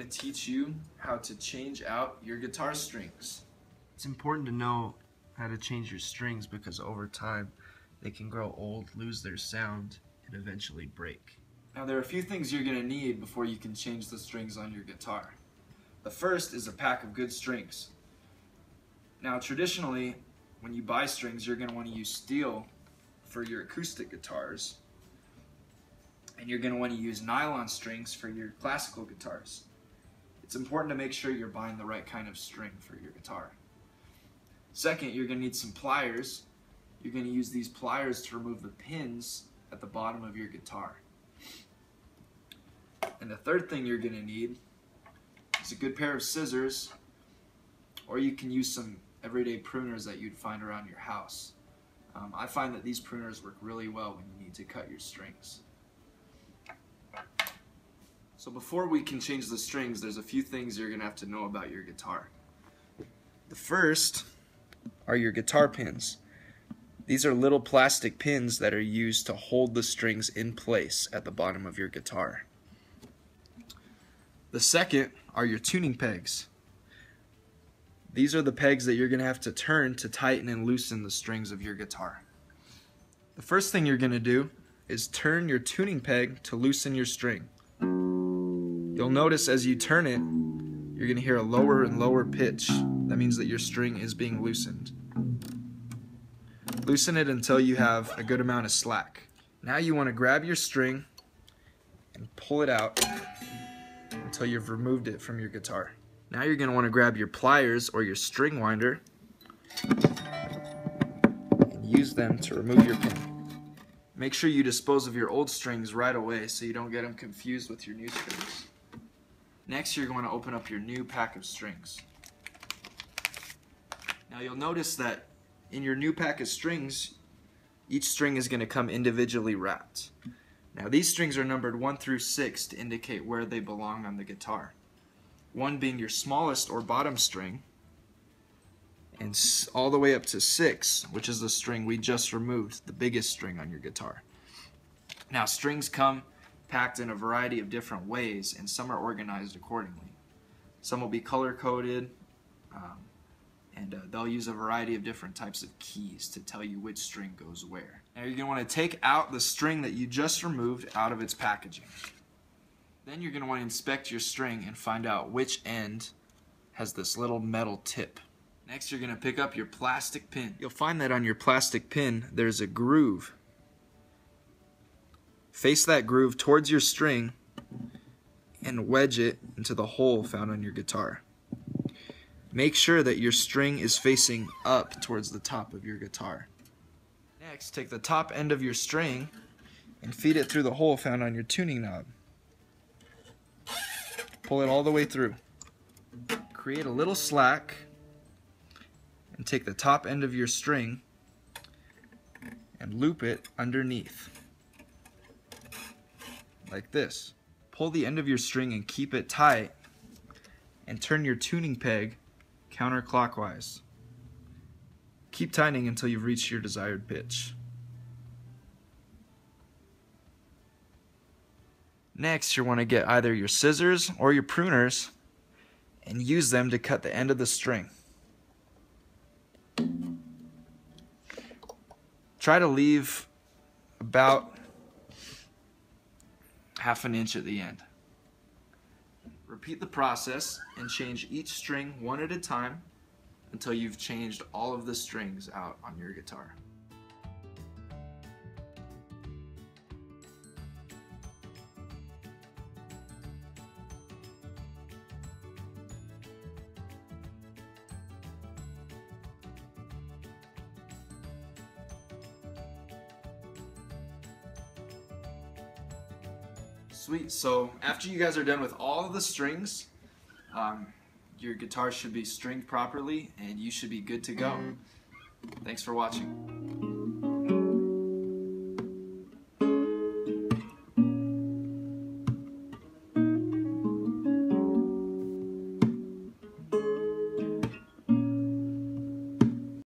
teach you how to change out your guitar strings. It's important to know how to change your strings because over time they can grow old, lose their sound, and eventually break. Now there are a few things you're going to need before you can change the strings on your guitar. The first is a pack of good strings. Now traditionally, when you buy strings, you're going to want to use steel for your acoustic guitars, and you're going to want to use nylon strings for your classical guitars. It's important to make sure you're buying the right kind of string for your guitar. Second, you're going to need some pliers. You're going to use these pliers to remove the pins at the bottom of your guitar. And the third thing you're going to need is a good pair of scissors, or you can use some everyday pruners that you'd find around your house. I find that these pruners work really well when you need to cut your strings. So before we can change the strings, there's a few things you're going to have to know about your guitar. The first are your guitar pins. These are little plastic pins that are used to hold the strings in place at the bottom of your guitar. The second are your tuning pegs. These are the pegs that you're going to have to turn to tighten and loosen the strings of your guitar. The first thing you're going to do is turn your tuning peg to loosen your string. You'll notice as you turn it, you're going to hear a lower and lower pitch. That means that your string is being loosened. Loosen it until you have a good amount of slack. Now you want to grab your string and pull it out until you've removed it from your guitar. Now you're going to want to grab your pliers or your string winder and use them to remove your pin. Make sure you dispose of your old strings right away so you don't get them confused with your new strings. Next, you're going to open up your new pack of strings. Now you'll notice that in your new pack of strings, each string is going to come individually wrapped. Now these strings are numbered 1 through 6 to indicate where they belong on the guitar. 1 being your smallest or bottom string, and all the way up to 6, which is the string we just removed, the biggest string on your guitar. Now strings come packed in a variety of different ways, and some are organized accordingly. Some will be color-coded, and they'll use a variety of different types of keys to tell you which string goes where. Now you're going to want to take out the string that you just removed out of its packaging. Then you're going to want to inspect your string and find out which end has this little metal tip. Next, you're going to pick up your plastic pin. You'll find that on your plastic pin there's a groove. Face that groove towards your string and wedge it into the hole found on your guitar. Make sure that your string is facing up towards the top of your guitar. Next, take the top end of your string and feed it through the hole found on your tuning knob. Pull it all the way through. Create a little slack and take the top end of your string and loop it underneath. Like this. Pull the end of your string and keep it tight and turn your tuning peg counterclockwise. Keep tightening until you've reached your desired pitch. Next, you want to get either your scissors or your pruners and use them to cut the end of the string. Try to leave about ½ an inch at the end. Repeat the process and change each string one at a time until you've changed all of the strings out on your guitar. Sweet, so after you guys are done with all of the strings, your guitar should be stringed properly and you should be good to go. Thanks for watching.